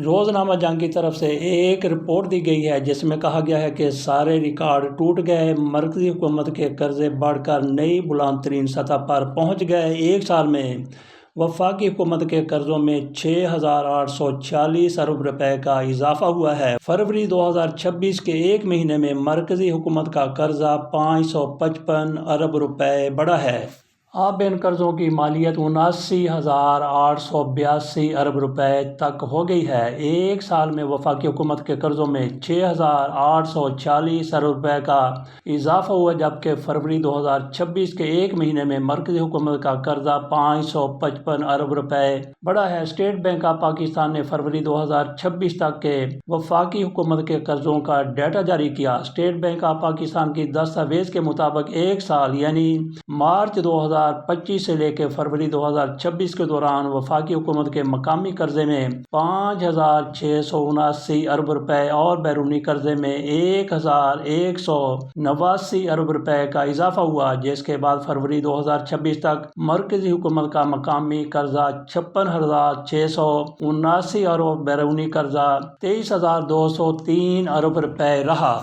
روزنامہ جنگ کی طرف سے ایک رپورٹ دی گئی ہے جس میں کہا گیا ہے کہ سارے ریکارڈ ٹوٹ گئے، مرکزی حکومت کے قرضے بڑھ کر نئی بلند ترین سطح پر پہنچ گئے۔ ایک سال میں وفاقی حکومت کے قرضوں میں 6,846 ارب روپے کا اضافہ ہوا ہے۔ فروری 2026 کے ایک مہینے میں مرکزی حکومت کا قرضہ 555 ارب روپے بڑھا ہے۔ اب ان قرضوں کی مالیت 79,882 ارب روپے تک ہو گئی ہے۔ ایک سال میں وفاقی حکومت کے قرضوں میں 6,846 ارب روپے کا اضافہ ہوا، جبکہ فروری 2026 کے ایک مہینے میں مرکزی حکومت کا قرضہ 555 ارب روپے بڑھا ہے۔ اسٹیٹ بینک آف پاکستان نے فروری 2026 تک کے وفاقی حکومت کے قرضوں کا ڈیٹا جاری کیا۔ اسٹیٹ بینک آف پاکستان کی دستاویز کے مطابق ایک سال یعنی مارچ 2025 سے لے کے فروری 2026 کے دوران وفاقی حکومت کے مقامی قرضے میں 5,679 ارب روپے اور بیرونی قرضے میں 1,189 ارب روپے کا اضافہ ہوا، جس کے بعد فروری 2026 تک مرکزی حکومت کا مقامی قرضہ 56,679 اور بیرونی قرضہ 23,203 ارب روپے رہا۔